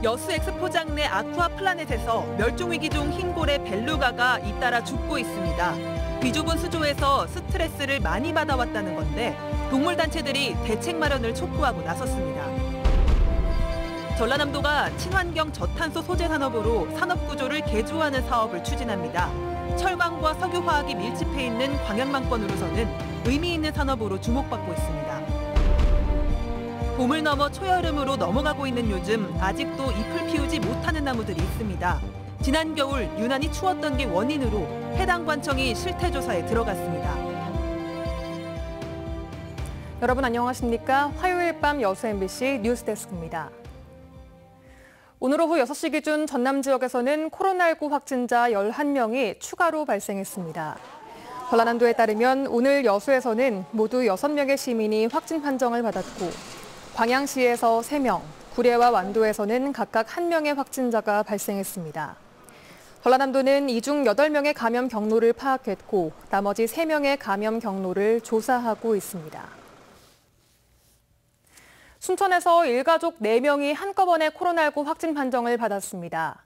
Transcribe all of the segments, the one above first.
여수 엑스포장 내 아쿠아 플라넷에서 멸종위기종 흰고래 벨루가가 잇따라 죽고 있습니다. 비좁은 수조에서 스트레스를 많이 받아왔다는 건데 동물단체들이 대책 마련을 촉구하고 나섰습니다. 전라남도가 친환경 저탄소 소재 산업으로 산업구조를 개조하는 사업을 추진합니다. 철강과 석유화학이 밀집해 있는 광양만권으로서는 의미 있는 산업으로 주목받고 있습니다. 봄을 넘어 초여름으로 넘어가고 있는 요즘 아직도 잎을 피우지 못하는 나무들이 있습니다. 지난 겨울 유난히 추웠던 게 원인으로 해당 관청이 실태조사에 들어갔습니다. 여러분 안녕하십니까? 화요일 밤 여수 MBC 뉴스데스크입니다. 오늘 오후 6시 기준 전남 지역에서는 코로나19 확진자 11명이 추가로 발생했습니다. 전라남도에 따르면 오늘 여수에서는 모두 6명의 시민이 확진 판정을 받았고 광양시에서 3명, 구례와 완도에서는 각각 1명의 확진자가 발생했습니다. 전라남도는 이 중 8명의 감염 경로를 파악했고 나머지 3명의 감염 경로를 조사하고 있습니다. 순천에서 일가족 4명이 한꺼번에 코로나19 확진 판정을 받았습니다.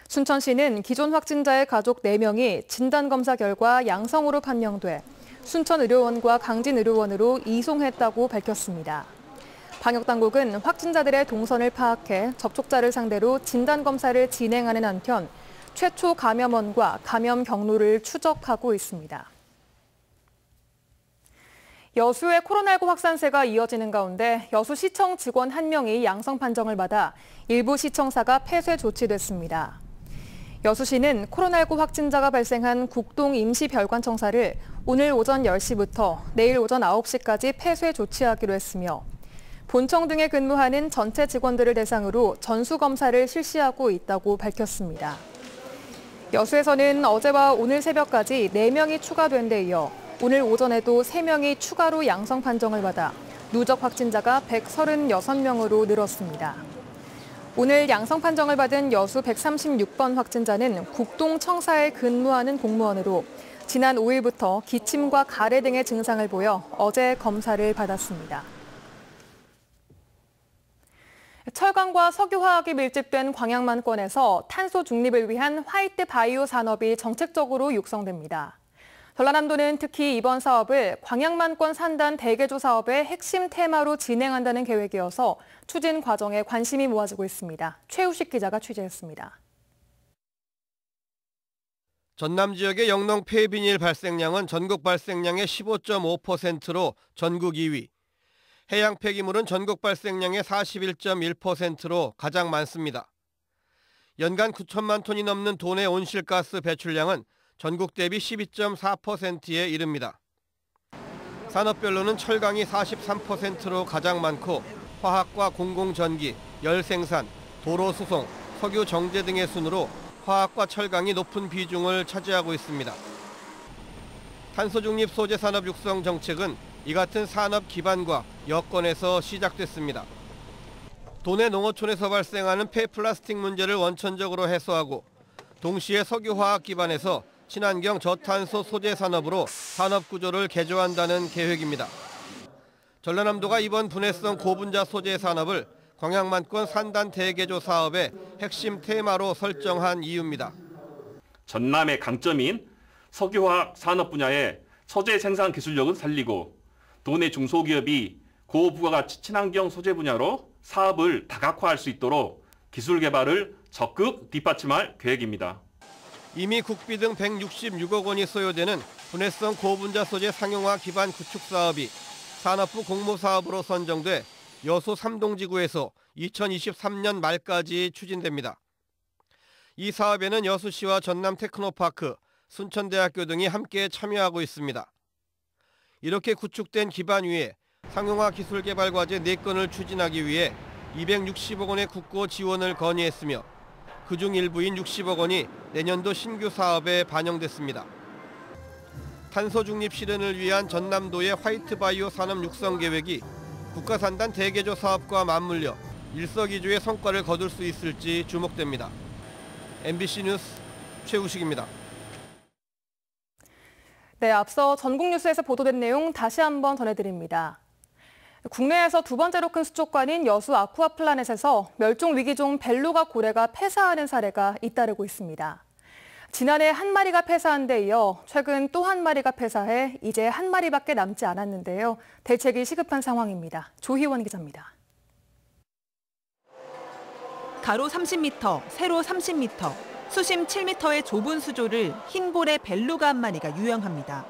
순천시는 기존 확진자의 가족 4명이 진단검사 결과 양성으로 판명돼 순천의료원과 강진의료원으로 이송했다고 밝혔습니다. 방역당국은 확진자들의 동선을 파악해 접촉자를 상대로 진단검사를 진행하는 한편 최초 감염원과 감염 경로를 추적하고 있습니다. 여수의 코로나19 확산세가 이어지는 가운데 여수시청 직원 1명이 양성 판정을 받아 일부 시청사가 폐쇄 조치됐습니다. 여수시는 코로나19 확진자가 발생한 국동 임시별관청사를 오늘 오전 10시부터 내일 오전 9시까지 폐쇄 조치하기로 했으며 본청 등에 근무하는 전체 직원들을 대상으로 전수검사를 실시하고 있다고 밝혔습니다. 여수에서는 어제와 오늘 새벽까지 4명이 추가된 데 이어 오늘 오전에도 3명이 추가로 양성 판정을 받아 누적 확진자가 136명으로 늘었습니다. 오늘 양성 판정을 받은 여수 136번 확진자는 국동청사에 근무하는 공무원으로 지난 5일부터 기침과 가래 등의 증상을 보여 어제 검사를 받았습니다. 철강과 석유화학이 밀집된 광양만권에서 탄소 중립을 위한 화이트 바이오 산업이 정책적으로 육성됩니다. 전라남도는 특히 이번 사업을 광양만권 산단 대개조 사업의 핵심 테마로 진행한다는 계획이어서 추진 과정에 관심이 모아지고 있습니다. 최우식 기자가 취재했습니다. 전남 지역의 영농 폐비닐 발생량은 전국 발생량의 15.5%로 전국 2위. 해양 폐기물은 전국 발생량의 41.1%로 가장 많습니다. 연간 9천만 톤이 넘는 도내 온실가스 배출량은 전국 대비 12.4%에 이릅니다. 산업별로는 철강이 43%로 가장 많고 화학과 공공전기, 열생산, 도로수송, 석유 정제 등의 순으로 화학과 철강이 높은 비중을 차지하고 있습니다. 탄소중립 소재 산업 육성 정책은 이 같은 산업 기반과 여건에서 시작됐습니다. 도내 농어촌에서 발생하는 폐플라스틱 문제를 원천적으로 해소하고 동시에 석유화학 기반에서 친환경 저탄소 소재 산업으로 산업 구조를 개조한다는 계획입니다. 전라남도가 이번 분해성 고분자 소재 산업을 광양만권 산단 대개조 사업의 핵심 테마로 설정한 이유입니다. 전남의 강점인 석유화학 산업 분야의 소재 생산 기술력은 살리고 도내 중소기업이 고부가가치 친환경 소재 분야로 사업을 다각화할 수 있도록 기술 개발을 적극 뒷받침할 계획입니다. 이미 국비 등 166억 원이 소요되는 분해성 고분자 소재 상용화 기반 구축 사업이 산업부 공모사업으로 선정돼 여수 3동지구에서 2023년 말까지 추진됩니다. 이 사업에는 여수시와 전남 테크노파크, 순천대학교 등이 함께 참여하고 있습니다. 이렇게 구축된 기반 위에 상용화 기술 개발 과제 4건을 추진하기 위해 260억 원의 국고 지원을 건의했으며 그중 일부인 60억 원이 내년도 신규 사업에 반영됐습니다. 탄소 중립 실현을 위한 전남도의 화이트 바이오 산업 육성 계획이 국가산단 대개조 사업과 맞물려 일석이조의 성과를 거둘 수 있을지 주목됩니다. MBC 뉴스 최우식입니다. 네, 앞서 전국 뉴스에서 보도된 내용 다시 한번 전해드립니다. 국내에서 두 번째로 큰 수족관인 여수 아쿠아플라넷에서 멸종 위기종 벨루가 고래가 폐사하는 사례가 잇따르고 있습니다. 지난해 한 마리가 폐사한 데 이어 최근 또 한 마리가 폐사해 이제 한 마리밖에 남지 않았는데요. 대책이 시급한 상황입니다. 조희원 기자입니다. 가로 30m, 세로 30m, 수심 7m의 좁은 수조를 흰고래 벨루가 한 마리가 유영합니다.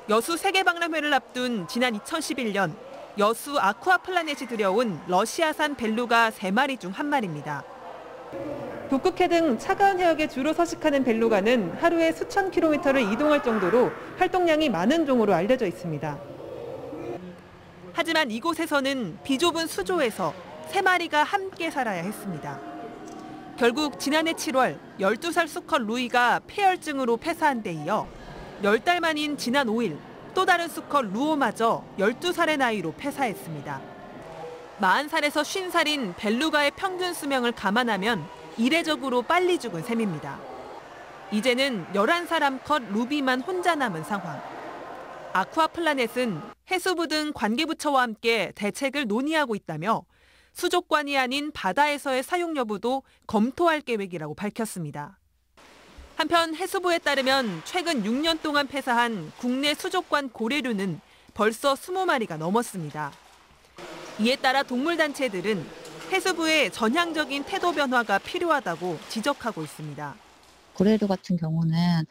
여수 세계박람회를 앞둔 지난 2011년 여수 아쿠아플라넷이 들여온 러시아산 벨루가 3마리 중 한 마리입니다. 북극해 등 차가운 해역에 주로 서식하는 벨루가는 하루에 수천 킬로미터를 이동할 정도로 활동량이 많은 종으로 알려져 있습니다. 하지만 이곳에서는 비좁은 수조에서 3마리가 함께 살아야 했습니다. 결국 지난해 7월 12살 수컷 루이가 폐혈증으로 폐사한 데 이어 10달 만인 지난 5일 또 다른 수컷 루오마저 12살의 나이로 폐사했습니다. 40살에서 50살인 벨루가의 평균 수명을 감안하면 이례적으로 빨리 죽은 셈입니다. 이제는 11살 암컷 루비만 혼자 남은 상황. 아쿠아플라넷은 해수부 등 관계부처와 함께 대책을 논의하고 있다며 수족관이 아닌 바다에서의 사용 여부도 검토할 계획이라고 밝혔습니다. 한편 해수부에 따르면 최근 6년 동안 폐사한 국내 수족관 고래류는 벌써 20마리가 넘었습니다. 이에 따라 동물단체들은 해수부의 전향적인 태도 변화가 필요하다고 지적하고 있습니다. 고래류 같은 경우는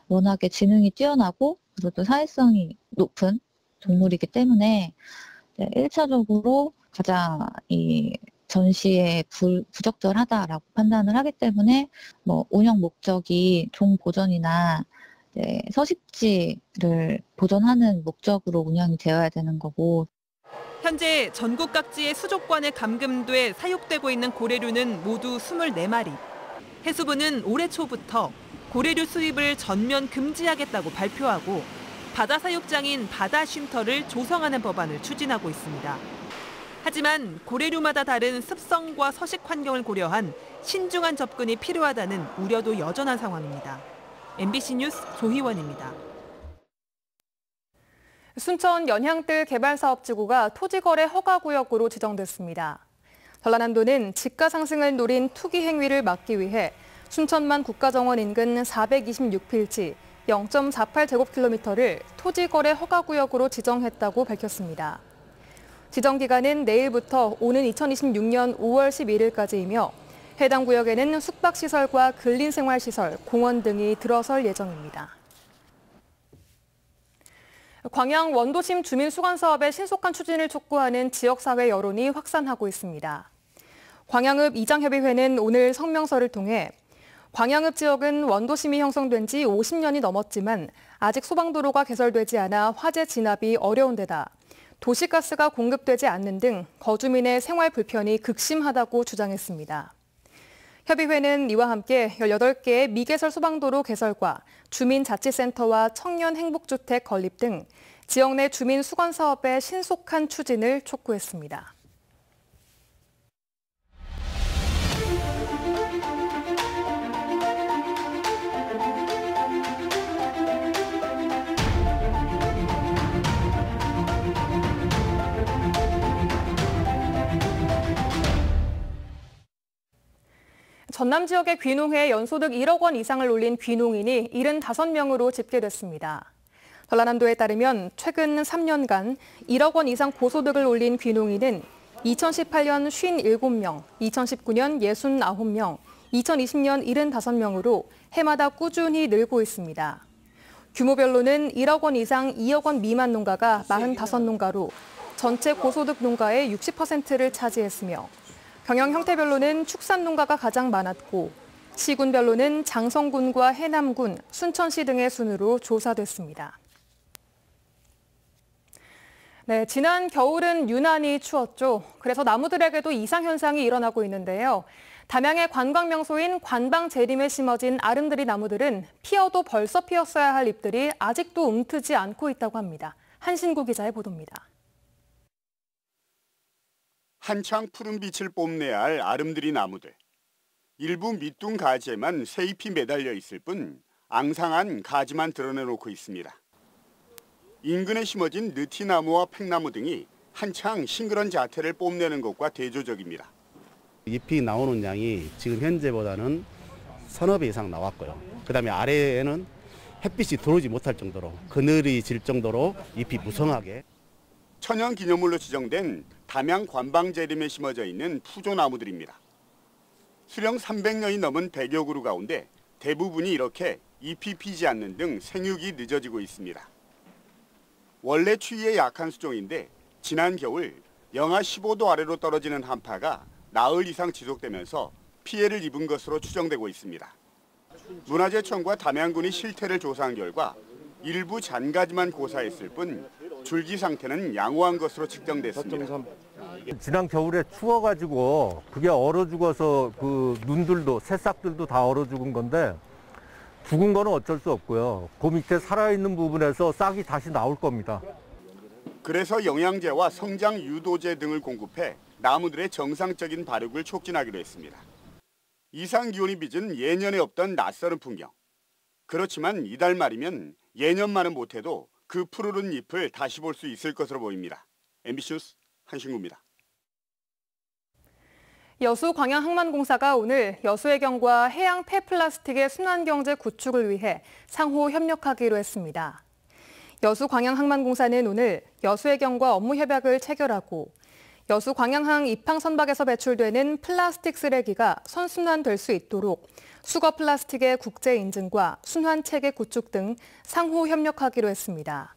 워낙에 지능이 뛰어나고 그리고 또 사회성이 높은 동물이기 때문에 1차적으로 가장 이 전시에 부적절하다라고 판단을 하기 때문에 운영 목적이 종 보존이나 서식지를 보존하는 목적으로 운영이 되어야 되는 거고. 현재 전국 각지의 수족관에 감금돼 사육되고 있는 고래류는 모두 24마리. 해수부는 올해 초부터 고래류 수입을 전면 금지하겠다고 발표하고 바다 사육장인 바다 쉼터를 조성하는 법안을 추진하고 있습니다. 하지만 고래류마다 다른 습성과 서식 환경을 고려한 신중한 접근이 필요하다는 우려도 여전한 상황입니다. MBC 뉴스 조희원입니다. 순천 연향뜰 개발사업지구가 토지거래 허가구역으로 지정됐습니다. 전라남도는 지가 상승을 노린 투기 행위를 막기 위해 순천만 국가정원 인근 426필지 0.48제곱킬로미터를 토지거래 허가구역으로 지정했다고 밝혔습니다. 지정 기간은 내일부터 오는 2026년 5월 11일까지이며 해당 구역에는 숙박시설과 근린생활시설, 공원 등이 들어설 예정입니다. 광양 원도심 주민수건 사업의 신속한 추진을 촉구하는 지역사회 여론이 확산하고 있습니다. 광양읍 이장협의회는 오늘 성명서를 통해 광양읍 지역은 원도심이 형성된 지 50년이 넘었지만 아직 소방도로가 개설되지 않아 화재 진압이 어려운 데다 도시가스가 공급되지 않는 등 거주민의 생활 불편이 극심하다고 주장했습니다. 협의회는 이와 함께 18개의 미개설 소방도로 개설과 주민자치센터와 청년행복주택 건립 등 지역 내 주민 수건 사업의 신속한 추진을 촉구했습니다. 전남 지역의 귀농에 연소득 1억 원 이상을 올린 귀농인이 75명으로 집계됐습니다. 전라남도에 따르면 최근 3년간 1억 원 이상 고소득을 올린 귀농인은 2018년 57명, 2019년 69명, 2020년 75명으로 해마다 꾸준히 늘고 있습니다. 규모별로는 1억 원 이상 2억 원 미만 농가가 45농가로 전체 고소득 농가의 60%를 차지했으며 경영 형태별로는 축산농가가 가장 많았고 시군별로는 장성군과 해남군, 순천시 등의 순으로 조사됐습니다. 네, 지난 겨울은 유난히 추웠죠. 그래서 나무들에게도 이상현상이 일어나고 있는데요. 담양의 관광 명소인 관방 재림에 심어진 아름드리 나무들은 피어도 벌써 피었어야 할 잎들이 아직도 움트지 않고 있다고 합니다. 한신구 기자의 보도입니다. 한창 푸른 빛을 뽐내야 할 아름드리 나무들. 일부 밑둥 가지에만 새잎이 매달려 있을 뿐 앙상한 가지만 드러내놓고 있습니다. 인근에 심어진 느티나무와 팽나무 등이 한창 싱그런 자태를 뽐내는 것과 대조적입니다. 잎이 나오는 양이 지금 현재보다는 서너 배 이상 나왔고요. 그다음에 아래에는 햇빛이 들어오지 못할 정도로 그늘이 질 정도로 잎이 무성하게. 천연기념물로 지정된 담양 관방재림에 심어져 있는 푸조나무들입니다. 수령 300년이 넘은 100여 그루 가운데 대부분이 이렇게 잎이 피지 않는 등 생육이 늦어지고 있습니다. 원래 추위에 약한 수종인데 지난 겨울 영하 15도 아래로 떨어지는 한파가 나흘 이상 지속되면서 피해를 입은 것으로 추정되고 있습니다. 문화재청과 담양군이 실태를 조사한 결과 일부 잔가지만 고사했을 뿐 줄기 상태는 양호한 것으로 측정됐습니다. 지난 겨울에 추워가지고 그게 얼어 죽어서 그 눈들도 새싹들도 다 얼어 죽은 건데 죽은 거는 어쩔 수 없고요. 그 밑에 살아있는 부분에서 싹이 다시 나올 겁니다. 그래서 영양제와 성장 유도제 등을 공급해 나무들의 정상적인 발육을 촉진하기로 했습니다. 이상 기온이 빚은 예년에 없던 낯설은 풍경. 그렇지만 이달 말이면 예년만은 못해도 그 푸르른 잎을 다시 볼 수 있을 것으로 보입니다. MBC 뉴스 한신구입니다. 여수광양항만공사가 오늘 여수해경과 해양 폐플라스틱의 순환경제 구축을 위해 상호 협력하기로 했습니다. 여수광양항만공사는 오늘 여수해경과 업무 협약을 체결하고 여수광양항 입항선박에서 배출되는 플라스틱 쓰레기가 선순환될 수 있도록 수거 플라스틱의 국제 인증과 순환 체계 구축 등 상호 협력하기로 했습니다.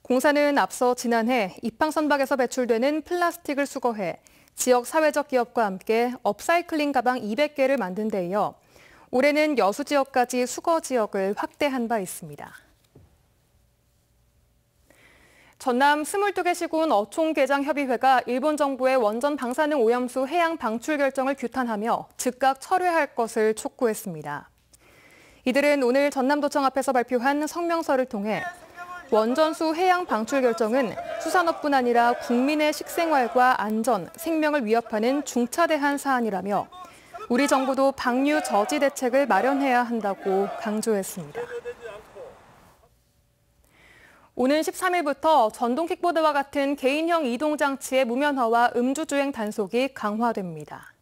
공사는 앞서 지난해 입항선박에서 배출되는 플라스틱을 수거해 지역 사회적 기업과 함께 업사이클링 가방 200개를 만든 데 이어 올해는 여수 지역까지 수거 지역을 확대한 바 있습니다. 전남 22개 시군 어촌개장협의회가 일본 정부의 원전 방사능 오염수 해양 방출 결정을 규탄하며 즉각 철회할 것을 촉구했습니다. 이들은 오늘 전남도청 앞에서 발표한 성명서를 통해 원전수 해양 방출 결정은 수산업뿐 아니라 국민의 식생활과 안전, 생명을 위협하는 중차대한 사안이라며 우리 정부도 방류 저지 대책을 마련해야 한다고 강조했습니다. 오는 13일부터 전동 킥보드와 같은 개인형 이동장치의 무면허와 음주주행 단속이 강화됩니다.